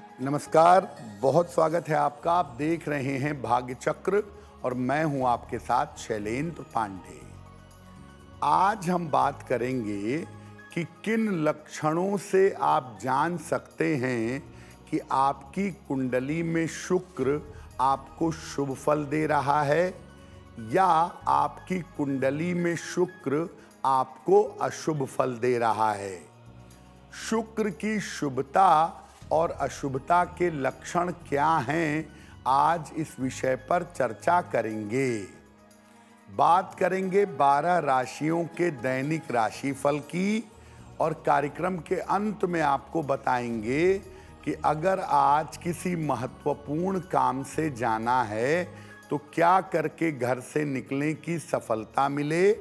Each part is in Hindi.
नमस्कार, बहुत स्वागत है आपका। आप देख रहे हैं भाग्य चक्र और मैं हूं आपके साथ शैलेंद्र पांडे। आज हम बात करेंगे कि किन लक्षणों से आप जान सकते हैं कि आपकी कुंडली में शुक्र आपको शुभ फल दे रहा है या आपकी कुंडली में शुक्र आपको अशुभ फल दे रहा है। शुक्र की शुभता और अशुभता के लक्षण क्या हैं, आज इस विषय पर चर्चा करेंगे। बात करेंगे 12 राशियों के दैनिक राशिफल की और कार्यक्रम के अंत में आपको बताएंगे कि अगर आज किसी महत्वपूर्ण काम से जाना है तो क्या करके घर से निकलने की सफलता मिले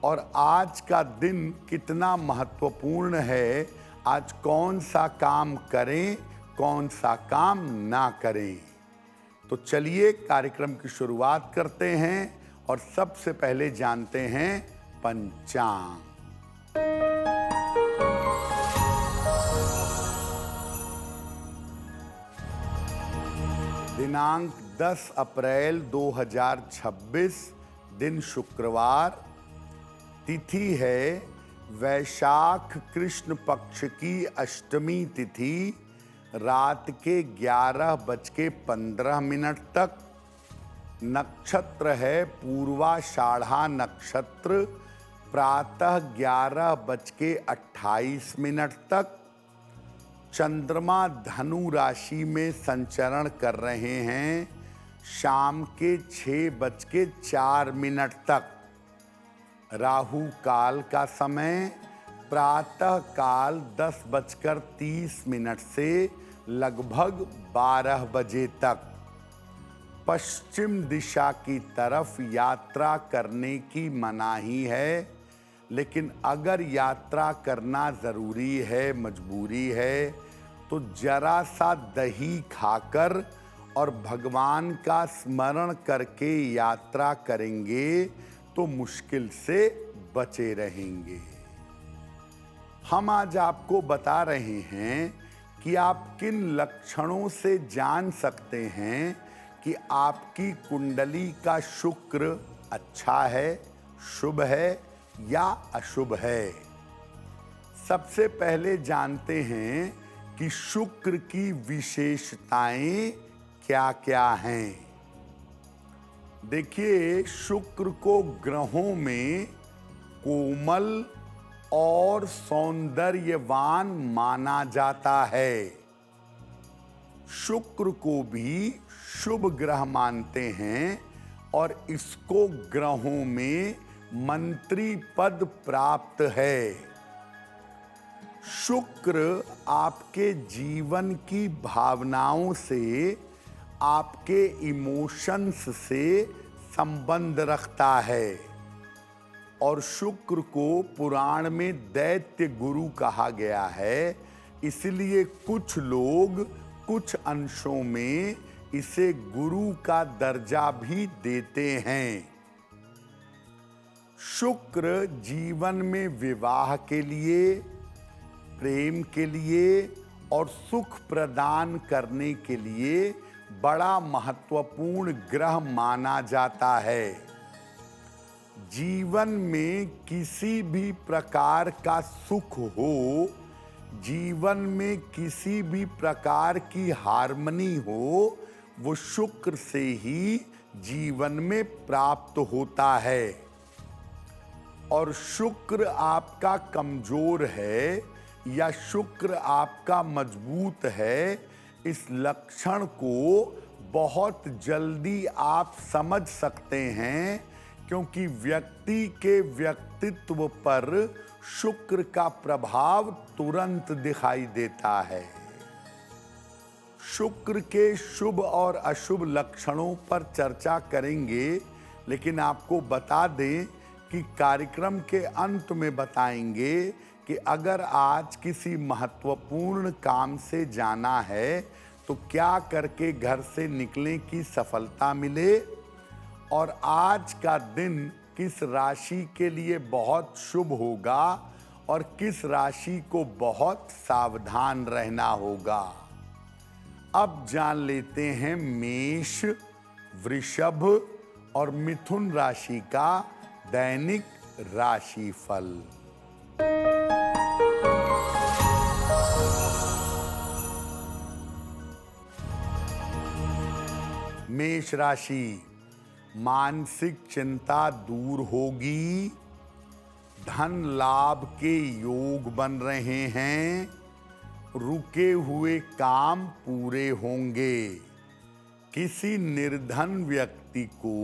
और आज का दिन कितना महत्वपूर्ण है, आज कौन सा काम करें, कौन सा काम ना करें। तो चलिए कार्यक्रम की शुरुआत करते हैं और सबसे पहले जानते हैं पंचांग। दिनांक 10 अप्रैल 2026, दिन शुक्रवार, तिथि है वैशाख कृष्ण पक्ष की अष्टमी तिथि, रात के 11:15 तक। नक्षत्र है पूर्वाषाढ़ा नक्षत्र, प्रातः 11:28 तक। चंद्रमा धनु राशि में संचरण कर रहे हैं शाम के 6:04 तक। राहु काल का समय प्रातः काल 10:30 से लगभग 12 बजे तक। पश्चिम दिशा की तरफ यात्रा करने की मनाही है, लेकिन अगर यात्रा करना ज़रूरी है, मजबूरी है, तो जरा सा दही खाकर और भगवान का स्मरण करके यात्रा करेंगे तो मुश्किल से बचे रहेंगे। हम आज आपको बता रहे हैं कि आप किन लक्षणों से जान सकते हैं कि आपकी कुंडली का शुक्र अच्छा है, शुभ है या अशुभ है। सबसे पहले जानते हैं कि शुक्र की विशेषताएं क्या-क्या हैं। देखिए, शुक्र को ग्रहों में कोमल और सौंदर्यवान माना जाता है। शुक्र को भी शुभ ग्रह मानते हैं और इसको ग्रहों में मंत्री पद प्राप्त है। शुक्र आपके जीवन की भावनाओं से, आपके इमोशंस से संबंध रखता है और शुक्र को पुराण में दैत्य गुरु कहा गया है। इसलिए कुछ लोग कुछ अंशों में इसे गुरु का दर्जा भी देते हैं। शुक्र जीवन में विवाह के लिए, प्रेम के लिए और सुख प्रदान करने के लिए बड़ा महत्वपूर्ण ग्रह माना जाता है। जीवन में किसी भी प्रकार का सुख हो, जीवन में किसी भी प्रकार की हार्मनी हो, वो शुक्र से ही जीवन में प्राप्त होता है। और शुक्र आपका कमजोर है या शुक्र आपका मजबूत है, इस लक्षण को बहुत जल्दी आप समझ सकते हैं, क्योंकि व्यक्ति के व्यक्तित्व पर शुक्र का प्रभाव तुरंत दिखाई देता है। शुक्र के शुभ और अशुभ लक्षणों पर चर्चा करेंगे, लेकिन आपको बता दें कि कार्यक्रम के अंत में बताएंगे कि अगर आज किसी महत्वपूर्ण काम से जाना है तो क्या करके घर से निकलने की सफलता मिले और आज का दिन किस राशि के लिए बहुत शुभ होगा और किस राशि को बहुत सावधान रहना होगा। अब जान लेते हैं मेष, वृषभ और मिथुन राशि का दैनिक राशिफल। मेष राशि, मानसिक चिंता दूर होगी, धन लाभ के योग बन रहे हैं, रुके हुए काम पूरे होंगे। किसी निर्धन व्यक्ति को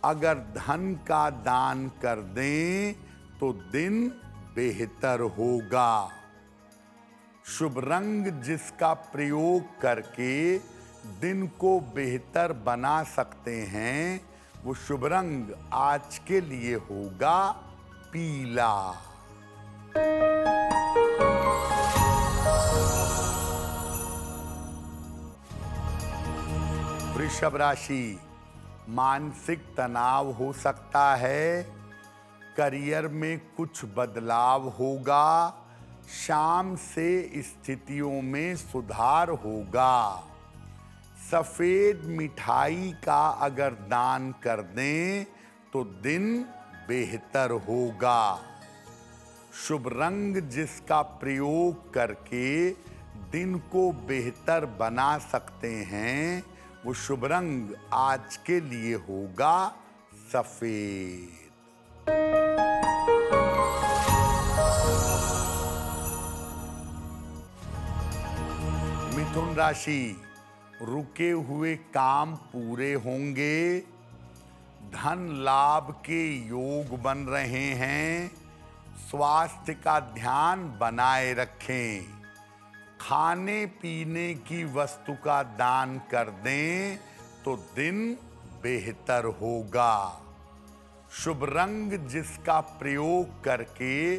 अगर धन का दान कर दें तो दिन बेहतर होगा। शुभ रंग जिसका प्रयोग करके दिन को बेहतर बना सकते हैं, वो शुभ रंग आज के लिए होगा पीला। वृषभ राशि, मानसिक तनाव हो सकता है, करियर में कुछ बदलाव होगा, शाम से स्थितियों में सुधार होगा। सफेद मिठाई का अगर दान कर दें तो दिन बेहतर होगा। शुभ रंग जिसका प्रयोग करके दिन को बेहतर बना सकते हैं, वो शुभ रंग आज के लिए होगा सफेद। मिथुन राशि, रुके हुए काम पूरे होंगे, धन लाभ के योग बन रहे हैं, स्वास्थ्य का ध्यान बनाए रखें। खाने पीने की वस्तु का दान कर दें तो दिन बेहतर होगा। शुभ रंग जिसका प्रयोग करके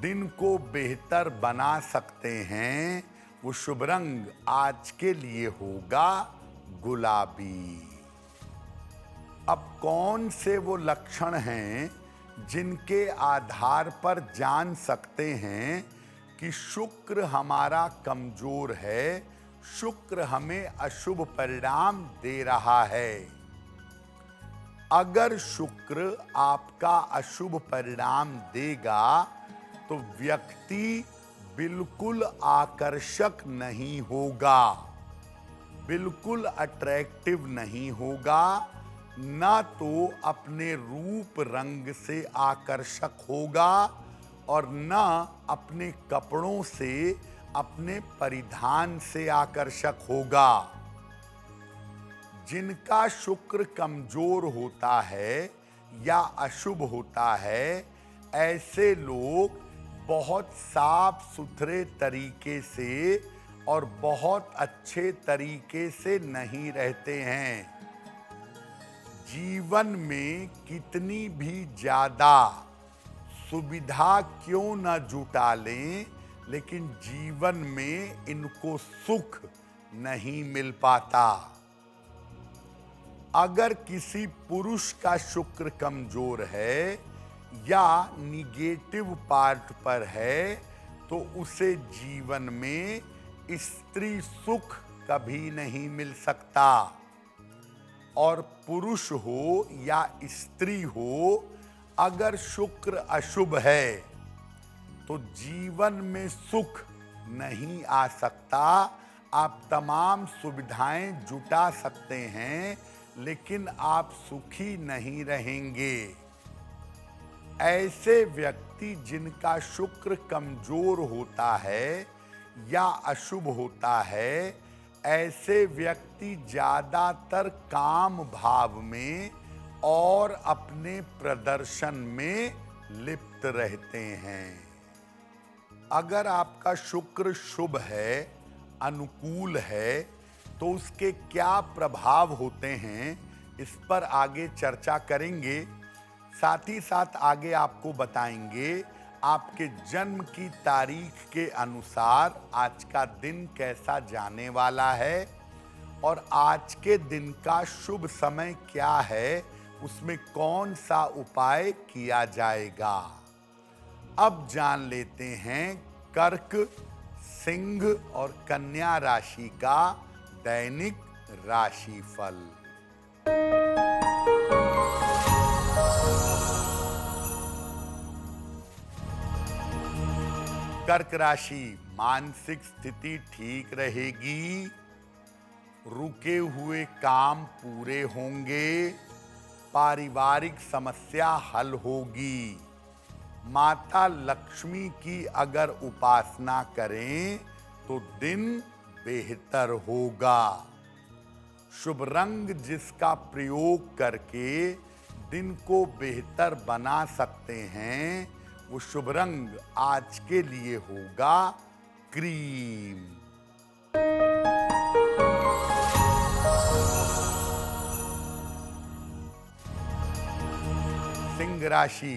दिन को बेहतर बना सकते हैं, वो शुभ रंग आज के लिए होगा गुलाबी। अब कौन से वो लक्षण हैं जिनके आधार पर जान सकते हैं कि शुक्र हमारा कमजोर है, शुक्र हमें अशुभ परिणाम दे रहा है। अगर शुक्र आपका अशुभ परिणाम देगा तो व्यक्ति बिल्कुल आकर्षक नहीं होगा, बिल्कुल अट्रैक्टिव नहीं होगा, ना तो अपने रूप रंग से आकर्षक होगा और ना अपने कपड़ों से, अपने परिधान से आकर्षक होगा। जिनका शुक्र कमजोर होता है या अशुभ होता है, ऐसे लोग बहुत साफ सुथरे तरीके से और बहुत अच्छे तरीके से नहीं रहते हैं। जीवन में कितनी भी ज्यादा सुविधा क्यों न जुटा लें, लेकिन जीवन में इनको सुख नहीं मिल पाता। अगर किसी पुरुष का शुक्र कमजोर है या निगेटिव पार्ट पर है, तो उसे जीवन में स्त्री सुख कभी नहीं मिल सकता। और पुरुष हो या स्त्री हो, अगर शुक्र अशुभ है तो जीवन में सुख नहीं आ सकता। आप तमाम सुविधाएं जुटा सकते हैं, लेकिन आप सुखी नहीं रहेंगे। ऐसे व्यक्ति जिनका शुक्र कमजोर होता है या अशुभ होता है, ऐसे व्यक्ति ज्यादातर काम भाव में और अपने प्रदर्शन में लिप्त रहते हैं। अगर आपका शुक्र शुभ है, अनुकूल है, तो उसके क्या प्रभाव होते हैं, इस पर आगे चर्चा करेंगे। साथ ही साथ आगे आपको बताएंगे आपके जन्म की तारीख के अनुसार आज का दिन कैसा जाने वाला है और आज के दिन का शुभ समय क्या है, उसमें कौन सा उपाय किया जाएगा। अब जान लेते हैं कर्क, सिंह और कन्या राशि का दैनिक राशिफल। कर्क राशि, मानसिक स्थिति ठीक रहेगी, रुके हुए काम पूरे होंगे, पारिवारिक समस्या हल होगी। माता लक्ष्मी की अगर उपासना करें तो दिन बेहतर होगा। शुभ रंग जिसका प्रयोग करके दिन को बेहतर बना सकते हैं, वो शुभ रंग आज के लिए होगा क्रीम। सिंह राशि,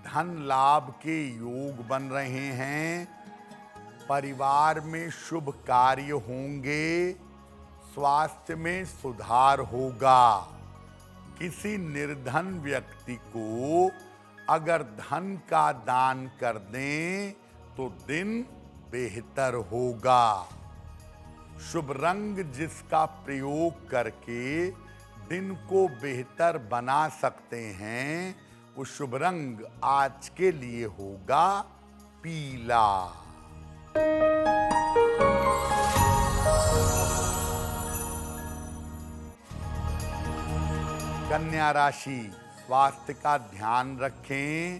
धन लाभ के योग बन रहे हैं, परिवार में शुभ कार्य होंगे, स्वास्थ्य में सुधार होगा। किसी निर्धन व्यक्ति को अगर धन का दान कर दें तो दिन बेहतर होगा। शुभ रंग जिसका प्रयोग करके दिन को बेहतर बना सकते हैं, वो शुभ रंग आज के लिए होगा पीला। कन्या राशि, स्वास्थ्य का ध्यान रखें,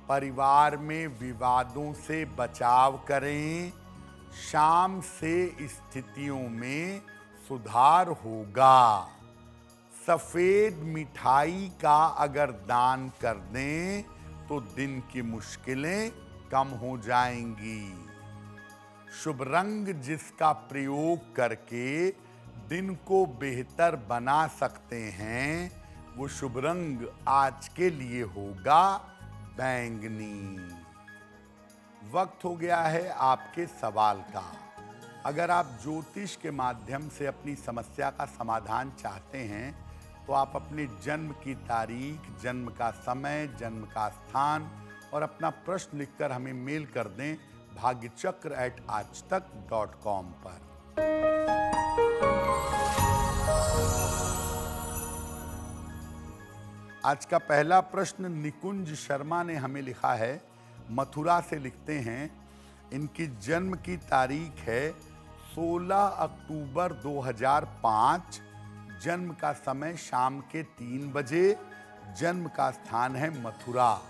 परिवार में विवादों से बचाव करें, शाम से स्थितियों में सुधार होगा। सफेद मिठाई का अगर दान कर दें तो दिन की मुश्किलें कम हो जाएंगी। शुभ रंग जिसका प्रयोग करके दिन को बेहतर बना सकते हैं, वो शुभ रंग आज के लिए होगा बैंगनी। वक्त हो गया है आपके सवाल का। अगर आप ज्योतिष के माध्यम से अपनी समस्या का समाधान चाहते हैं तो आप अपने जन्म की तारीख, जन्म का समय, जन्म का स्थान और अपना प्रश्न लिखकर हमें मेल कर दें bhagyachakra@aajtak.com पर। आज का पहला प्रश्न निकुंज शर्मा ने हमें लिखा है, मथुरा से लिखते हैं। इनकी जन्म की तारीख है 16 अक्टूबर 2005, जन्म का समय शाम के 3 बजे, जन्म का स्थान है मथुरा।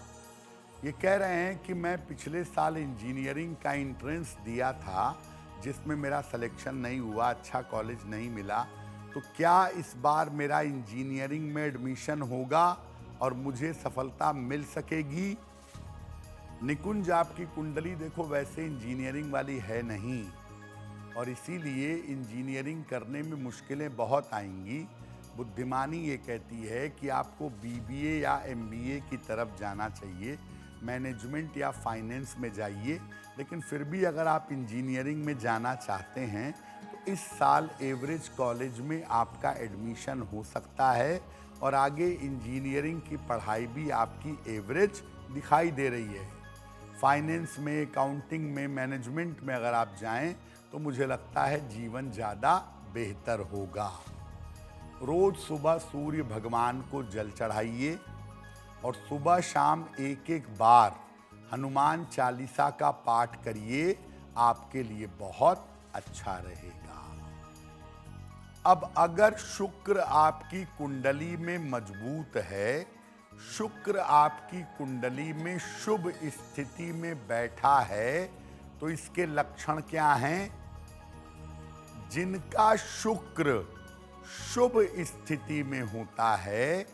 ये कह रहे हैं कि मैं पिछले साल इंजीनियरिंग का एंट्रेंस दिया था, जिसमें मेरा सिलेक्शन नहीं हुआ, अच्छा कॉलेज नहीं मिला, तो क्या इस बार मेरा इंजीनियरिंग में एडमिशन होगा और मुझे सफलता मिल सकेगी? निकुंज, आपकी कुंडली देखो वैसे इंजीनियरिंग वाली है नहीं, और इसीलिए इंजीनियरिंग करने में मुश्किलें बहुत आएंगी। बुद्धिमानी ये कहती है कि आपको बीबीए या एमबीए की तरफ जाना चाहिए, मैनेजमेंट या फाइनेंस में जाइए। लेकिन फिर भी अगर आप इंजीनियरिंग में जाना चाहते हैं तो इस साल एवरेज कॉलेज में आपका एडमिशन हो सकता है, और आगे इंजीनियरिंग की पढ़ाई भी आपकी एवरेज दिखाई दे रही है। फाइनेंस में, अकाउंटिंग में, मैनेजमेंट में अगर आप जाएं तो मुझे लगता है जीवन ज़्यादा बेहतर होगा। रोज सुबह सूर्य भगवान को जल चढ़ाइए और सुबह शाम एक एक बार हनुमान चालीसा का पाठ करिए, आपके लिए बहुत अच्छा रहेगा। अब अगर शुक्र आपकी कुंडली में मजबूत है, शुक्र आपकी कुंडली में शुभ स्थिति में बैठा है, तो इसके लक्षण क्या हैं? जिनका शुक्र शुभ स्थिति में होता है,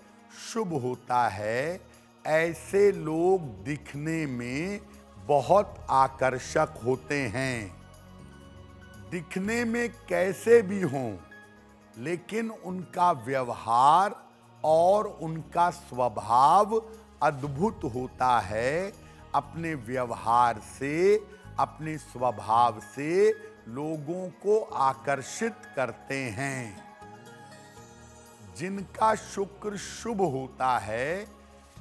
शुभ होता है, ऐसे लोग दिखने में बहुत आकर्षक होते हैं। दिखने में कैसे भी हों, लेकिन उनका व्यवहार और उनका स्वभाव अद्भुत होता है। अपने व्यवहार से, अपने स्वभाव से लोगों को आकर्षित करते हैं। जिनका शुक्र शुभ होता है,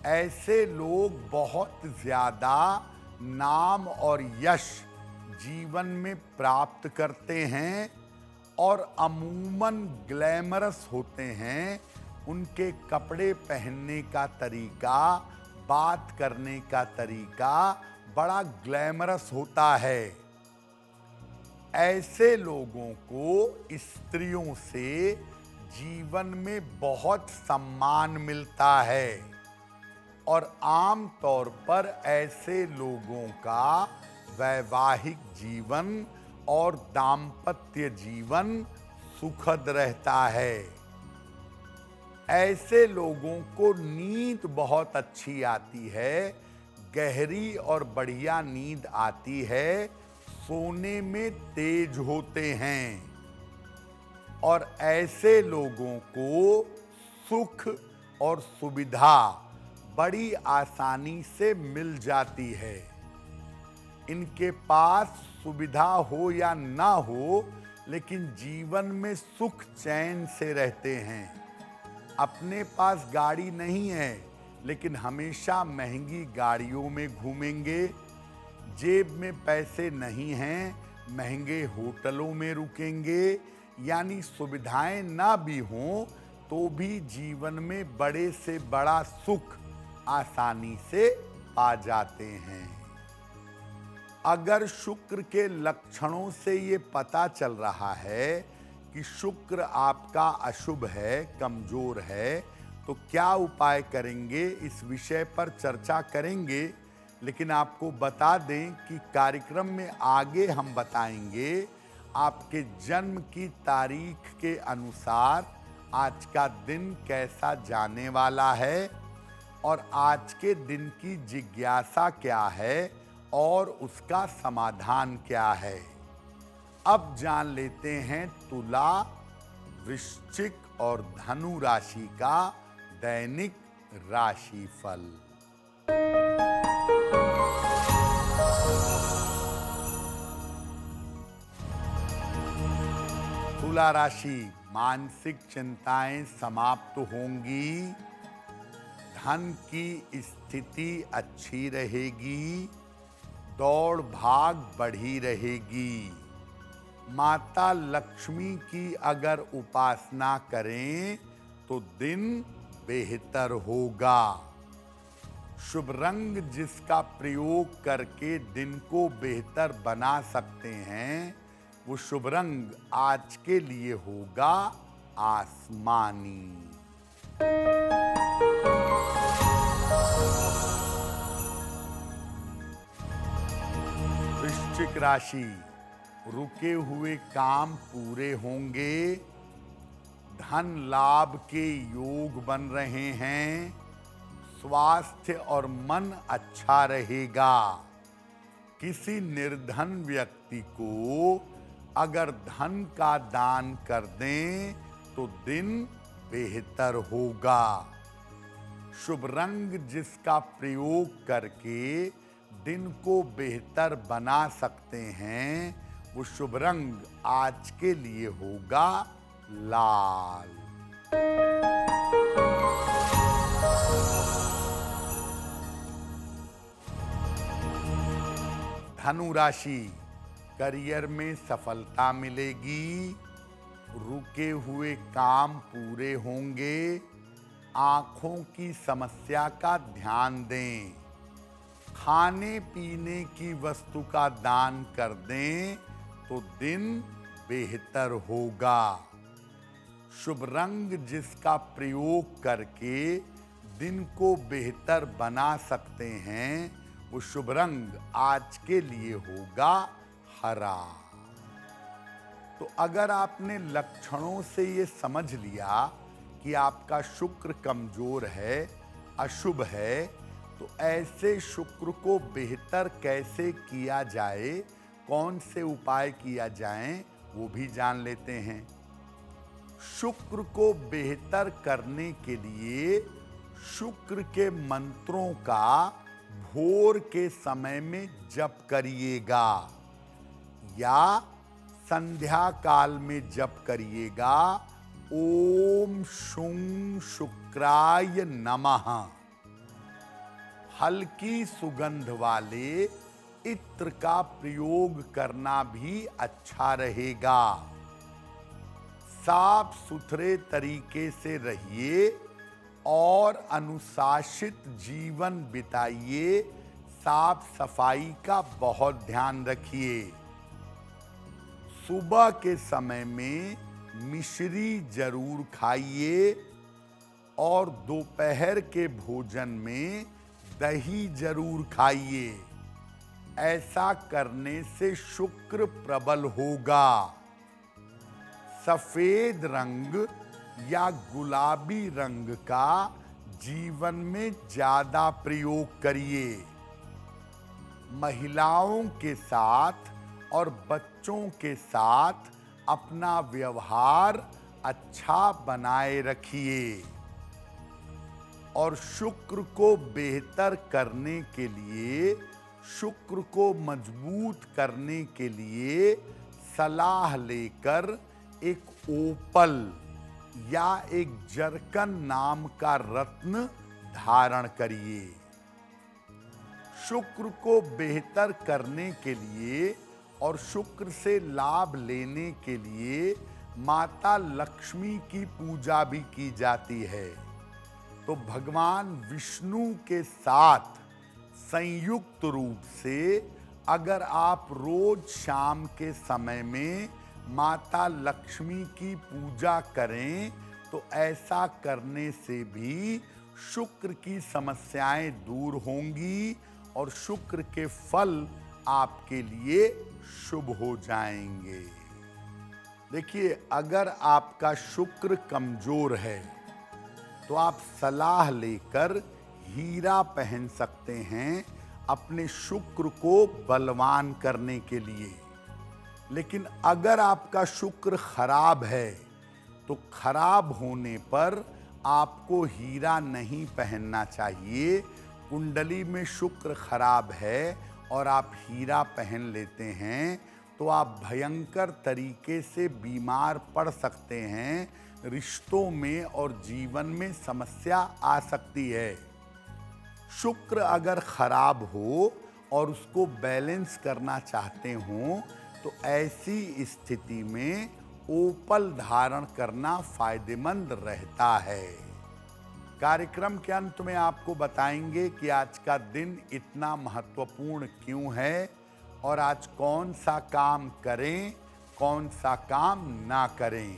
ऐसे लोग बहुत ज्यादा नाम और यश जीवन में प्राप्त करते हैं और अमूमन ग्लैमरस होते हैं। उनके कपड़े पहनने का तरीका, बात करने का तरीका बड़ा ग्लैमरस होता है। ऐसे लोगों को स्त्रियों से जीवन में बहुत सम्मान मिलता है और आम तौर पर ऐसे लोगों का वैवाहिक जीवन और दाम्पत्य जीवन सुखद रहता है। ऐसे लोगों को नींद बहुत अच्छी आती है, गहरी और बढ़िया नींद आती है, सोने में तेज होते हैं और ऐसे लोगों को सुख और सुविधा बड़ी आसानी से मिल जाती है। इनके पास सुविधा हो या ना हो, लेकिन जीवन में सुख चैन से रहते हैं। अपने पास गाड़ी नहीं है, लेकिन हमेशा महंगी गाड़ियों में घूमेंगे। जेब में पैसे नहीं हैं, महंगे होटलों में रुकेंगे। यानी सुविधाएं ना भी हों तो भी जीवन में बड़े से बड़ा सुख आसानी से पा जाते हैं। अगर शुक्र के लक्षणों से ये पता चल रहा है कि शुक्र आपका अशुभ है, कमजोर है, तो क्या उपाय करेंगे, इस विषय पर चर्चा करेंगे। लेकिन आपको बता दें कि कार्यक्रम में आगे हम बताएंगे आपके जन्म की तारीख के अनुसार आज का दिन कैसा जाने वाला है और आज के दिन की जिज्ञासा क्या है और उसका समाधान क्या है। अब जान लेते हैं तुला, वृश्चिक और धनु राशि का दैनिक राशिफल। तुला राशि, मानसिक चिंताएं समाप्त होंगी, धन की स्थिति अच्छी रहेगी, दौड़ भाग बढ़ी रहेगी। माता लक्ष्मी की अगर उपासना करें तो दिन बेहतर होगा। शुभ रंग जिसका प्रयोग करके दिन को बेहतर बना सकते हैं, वो शुभ रंग आज के लिए होगा आसमानी। वृश्चिक राशि, रुके हुए काम पूरे होंगे, धन लाभ के योग बन रहे हैं, स्वास्थ्य और मन अच्छा रहेगा। किसी निर्धन व्यक्ति को अगर धन का दान कर दें तो दिन बेहतर होगा। शुभ रंग जिसका प्रयोग करके दिन को बेहतर बना सकते हैं, वो शुभ रंग आज के लिए होगा लाल। धनु राशि, करियर में सफलता मिलेगी, रुके हुए काम पूरे होंगे, आंखों की समस्या का ध्यान दें, खाने पीने की वस्तु का दान कर दें तो दिन बेहतर होगा। शुभ रंग जिसका प्रयोग करके दिन को बेहतर बना सकते हैं, वो शुभ रंग आज के लिए होगा हरा। तो अगर आपने लक्षणों से ये समझ लिया कि आपका शुक्र कमजोर है, अशुभ है, तो ऐसे शुक्र को बेहतर कैसे किया जाए, कौन से उपाय किया जाए, वो भी जान लेते हैं। शुक्र को बेहतर करने के लिए शुक्र के मंत्रों का भोर के समय में जप करिएगा या संध्या काल में जप करिएगा। ओम शुं शुक्राय नमः। हल्की सुगंध वाले इत्र का प्रयोग करना भी अच्छा रहेगा। साफ सुथरे तरीके से रहिए और अनुशासित जीवन बिताइए। साफ सफाई का बहुत ध्यान रखिए। सुबह के समय में मिश्री जरूर खाइए और दोपहर के भोजन में दही जरूर खाइए। ऐसा करने से शुक्र प्रबल होगा। सफेद रंग या गुलाबी रंग का जीवन में ज्यादा प्रयोग करिए। महिलाओं के साथ और बच्चों के साथ अपना व्यवहार अच्छा बनाए रखिए और शुक्र को बेहतर करने के लिए, शुक्र को मजबूत करने के लिए सलाह लेकर एक ओपल या एक जरकन नाम का रत्न धारण करिए। शुक्र को बेहतर करने के लिए और शुक्र से लाभ लेने के लिए माता लक्ष्मी की पूजा भी की जाती है। तो भगवान विष्णु के साथ संयुक्त रूप से अगर आप रोज शाम के समय में माता लक्ष्मी की पूजा करें तो ऐसा करने से भी शुक्र की समस्याएं दूर होंगी और शुक्र के फल आपके लिए शुभ हो जाएंगे। देखिए, अगर आपका शुक्र कमजोर है तो आप सलाह लेकर हीरा पहन सकते हैं अपने शुक्र को बलवान करने के लिए। लेकिन अगर आपका शुक्र खराब है तो खराब होने पर आपको हीरा नहीं पहनना चाहिए। कुंडली में शुक्र खराब है और आप हीरा पहन लेते हैं तो आप भयंकर तरीके से बीमार पड़ सकते हैं। रिश्तों में और जीवन में समस्या आ सकती है। शुक्र अगर खराब हो और उसको बैलेंस करना चाहते हो तो ऐसी स्थिति में ओपल धारण करना फायदेमंद रहता है। कार्यक्रम के अंत में आपको बताएंगे कि आज का दिन इतना महत्वपूर्ण क्यों है और आज कौन सा काम करें, कौन सा काम ना करें।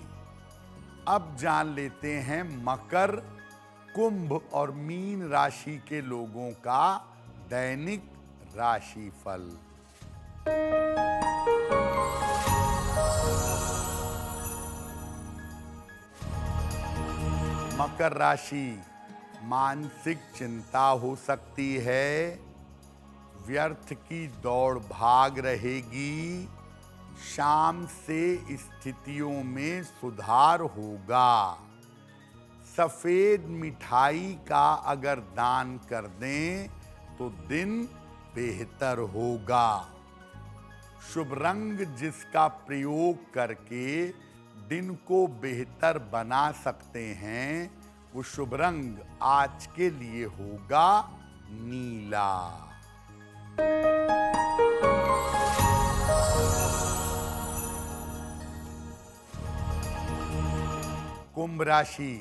अब जान लेते हैं मकर, कुंभ और मीन राशि के लोगों का दैनिक राशिफल। मकर राशि, मानसिक चिंता हो सकती है। व्यर्थ की दौड़ भाग रहेगी। शाम से स्थितियों में सुधार होगा। सफेद मिठाई का अगर दान कर दें तो दिन बेहतर होगा। शुभ रंग जिसका प्रयोग करके दिन को बेहतर बना सकते हैं वो शुभ रंग आज के लिए होगा नीला। कुंभ राशि,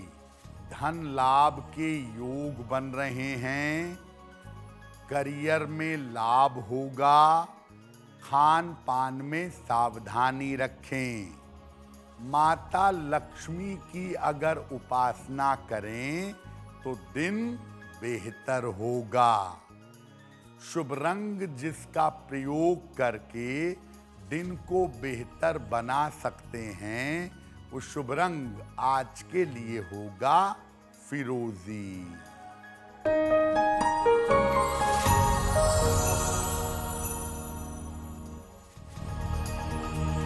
धन लाभ के योग बन रहे हैं। करियर में लाभ होगा। खान पान में सावधानी रखें। माता लक्ष्मी की अगर उपासना करें तो दिन बेहतर होगा। शुभ रंग जिसका प्रयोग करके दिन को बेहतर बना सकते हैं वो शुभ रंग आज के लिए होगा फिरोजी।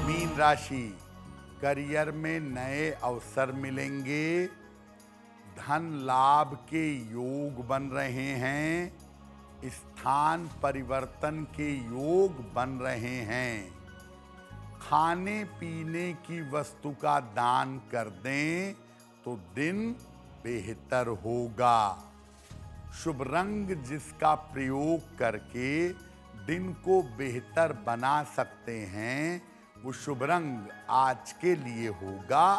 मीन राशि, करियर में नए अवसर मिलेंगे। धन लाभ के योग बन रहे हैं। स्थान परिवर्तन के योग बन रहे हैं। खाने पीने की वस्तु का दान कर दें तो दिन बेहतर होगा। शुभ रंग जिसका प्रयोग करके दिन को बेहतर बना सकते हैं, वो शुभ रंग आज के लिए होगा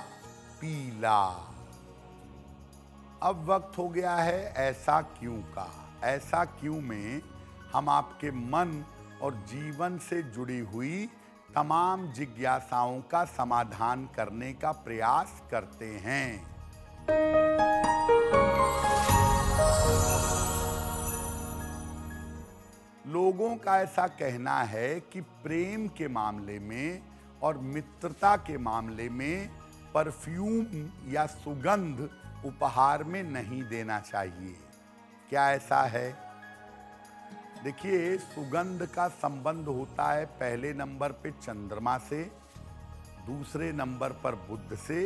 पीला। अब वक्त हो गया है ऐसा क्यों का। ऐसा क्यों में हम आपके मन और जीवन से जुड़ी हुई तमाम जिज्ञासाओं का समाधान करने का प्रयास करते हैं। लोगों का ऐसा कहना है कि प्रेम के मामले में और मित्रता के मामले में परफ्यूम या सुगंध उपहार में नहीं देना चाहिए। क्या ऐसा है? देखिए, सुगंध का संबंध होता है पहले नंबर पे चंद्रमा से, दूसरे नंबर पर बुध से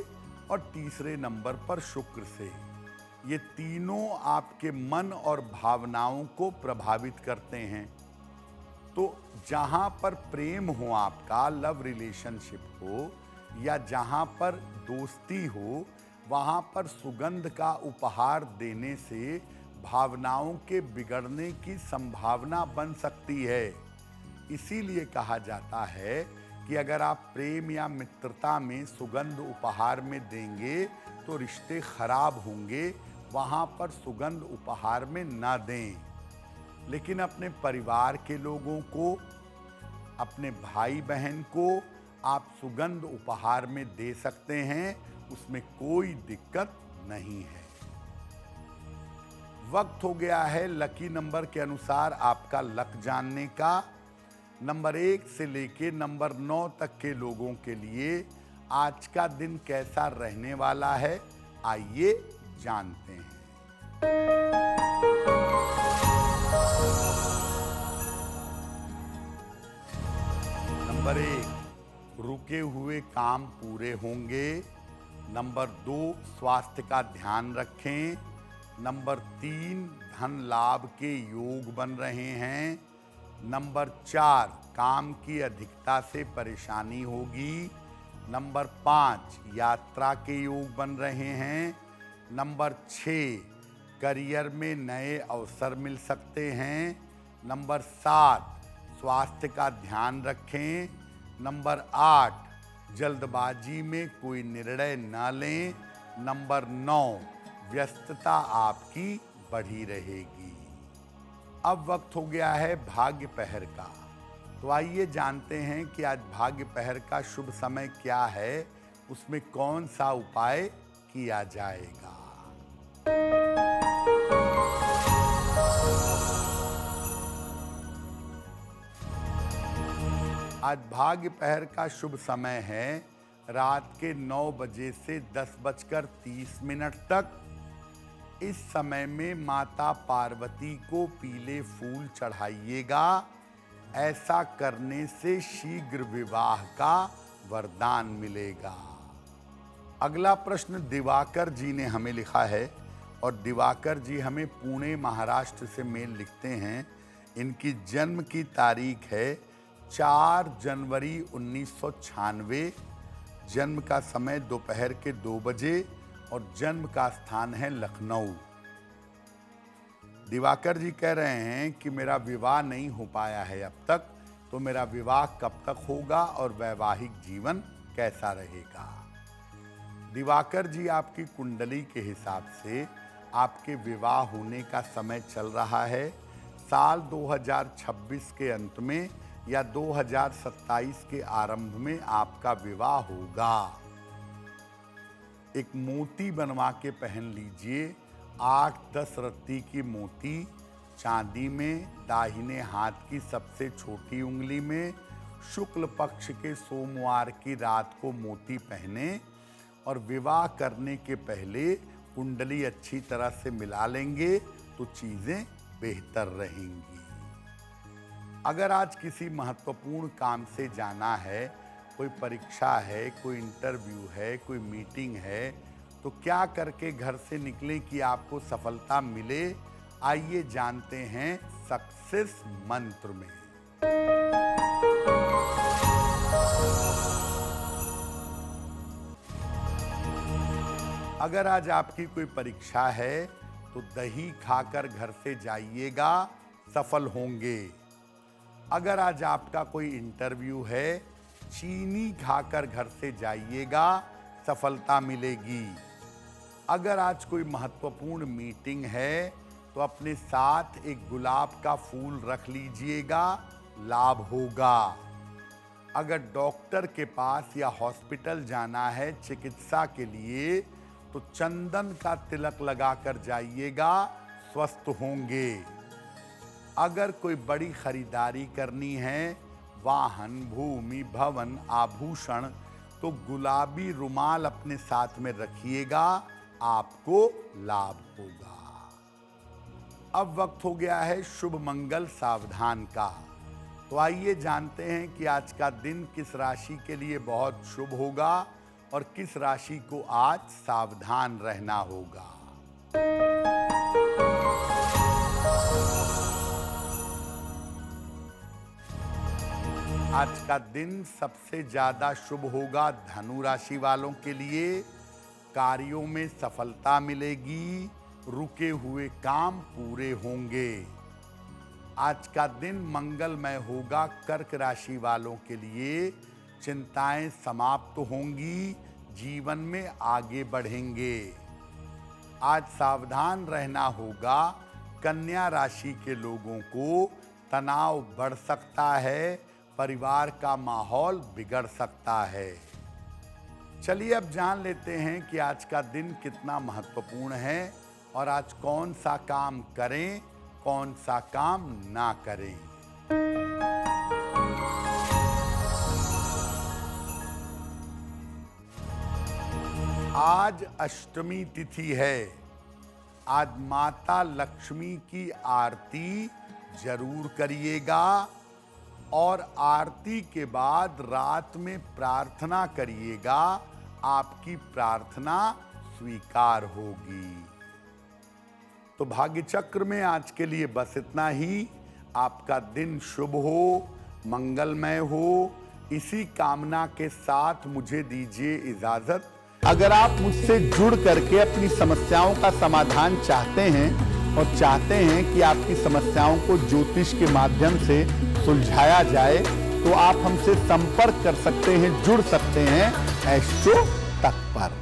और तीसरे नंबर पर शुक्र से। ये तीनों आपके मन और भावनाओं को प्रभावित करते हैं। तो जहाँ पर प्रेम हो, आपका लव रिलेशनशिप हो या जहाँ पर दोस्ती हो, वहाँ पर सुगंध का उपहार देने से भावनाओं के बिगड़ने की संभावना बन सकती है। इसीलिए कहा जाता है कि अगर आप प्रेम या मित्रता में सुगंध उपहार में देंगे तो रिश्ते खराब होंगे, वहाँ पर सुगंध उपहार में ना दें। लेकिन अपने परिवार के लोगों को, अपने भाई बहन को आप सुगंध उपहार में दे सकते हैं, उसमें कोई दिक्कत नहीं है। वक्त हो गया है लकी नंबर के अनुसार आपका लक जानने का। नंबर 1 से लेके नंबर 9 तक के लोगों के लिए आज का दिन कैसा रहने वाला है, आइए जानते हैं। नंबर 1, रुके हुए काम पूरे होंगे। नंबर 2, स्वास्थ्य का ध्यान रखें। नंबर 3, धन लाभ के योग बन रहे हैं। नंबर 4, काम की अधिकता से परेशानी होगी। नंबर 5, यात्रा के योग बन रहे हैं। नंबर 6, करियर में नए अवसर मिल सकते हैं। नंबर 7, स्वास्थ्य का ध्यान रखें। नंबर 8, जल्दबाजी में कोई निर्णय न लें। नंबर 9, व्यस्तता आपकी बढ़ी रहेगी। अब वक्त हो गया है भाग्य पहर का। तो आइए जानते हैं कि आज भाग्य पहर का शुभ समय क्या है, उसमें कौन सा उपाय किया जाएगा। आज भाग्य पहर का शुभ समय है रात के 9 बजे से 10:30 तक। इस समय में माता पार्वती को पीले फूल चढ़ाइएगा। ऐसा करने से शीघ्र विवाह का वरदान मिलेगा। अगला प्रश्न दिवाकर जी ने हमें लिखा है और दिवाकर जी हमें पुणे महाराष्ट्र से मेल लिखते हैं। इनकी जन्म की तारीख है 4 जनवरी 1996। जन्म का समय दोपहर के 2 बजे और जन्म का स्थान है लखनऊ। दिवाकर जी कह रहे हैं कि मेरा विवाह नहीं हो पाया है अब तक, तो मेरा विवाह कब तक होगा और वैवाहिक जीवन कैसा रहेगा। दिवाकर जी, आपकी कुंडली के हिसाब से आपके विवाह होने का समय चल रहा है साल 2026 के अंत में या 2027 के आरंभ में आपका विवाह होगा। एक मोती बनवा के पहन लीजिए। 8-10 रत्ती की मोती चांदी में, दाहिने हाथ की सबसे छोटी उंगली में। शुक्ल पक्ष के सोमवार की रात को मोती पहने और विवाह करने के पहले कुंडली अच्छी तरह से मिला लेंगे तो चीज़ें बेहतर रहेंगी। अगर आज किसी महत्वपूर्ण काम से जाना है, कोई परीक्षा है, कोई इंटरव्यू है, कोई मीटिंग है, तो क्या करके घर से निकलें कि आपको सफलता मिले, आइए जानते हैं सक्सेस मंत्र में। अगर आज आपकी कोई परीक्षा है तो दही खाकर घर से जाइएगा, सफल होंगे। अगर आज आपका कोई इंटरव्यू है, चीनी खाकर घर से जाइएगा, सफलता मिलेगी। अगर आज कोई महत्वपूर्ण मीटिंग है तो अपने साथ एक गुलाब का फूल रख लीजिएगा, लाभ होगा। अगर डॉक्टर के पास या हॉस्पिटल जाना है चिकित्सा के लिए तो चंदन का तिलक लगाकर जाइएगा, स्वस्थ होंगे। अगर कोई बड़ी खरीदारी करनी है, वाहन, भूमि, भवन, आभूषण, तो गुलाबी रुमाल अपने साथ में रखिएगा, आपको लाभ होगा। अब वक्त हो गया है शुभ मंगल सावधान का। तो आइए जानते हैं कि आज का दिन किस राशि के लिए बहुत शुभ होगा और किस राशि को आज सावधान रहना होगा। आज का दिन सबसे ज्यादा शुभ होगा धनु राशि वालों के लिए। कार्यों में सफलता मिलेगी, रुके हुए काम पूरे होंगे। आज का दिन मंगलमय होगा कर्क राशि वालों के लिए। चिंताएं समाप्त होंगी, जीवन में आगे बढ़ेंगे। आज सावधान रहना होगा कन्या राशि के लोगों को। तनाव बढ़ सकता है, परिवार का माहौल बिगड़ सकता है। चलिए अब जान लेते हैं कि आज का दिन कितना महत्वपूर्ण है और आज कौन सा काम करें, कौन सा काम ना करें। आज अष्टमी तिथि है। आज माता लक्ष्मी की आरती जरूर करिएगा और आरती के बाद रात में प्रार्थना करिएगा, आपकी प्रार्थना स्वीकार होगी। तो भाग्य चक्र में आज के लिए बस इतना ही। आपका दिन शुभ हो, मंगलमय हो, इसी कामना के साथ मुझे दीजिए इजाजत। अगर आप मुझसे जुड़ करके अपनी समस्याओं का समाधान चाहते हैं और चाहते हैं कि आपकी समस्याओं को ज्योतिष के माध्यम से सुलझाया जाए तो आप हमसे संपर्क कर सकते हैं, जुड़ सकते हैं एस्ट्रो तक पर।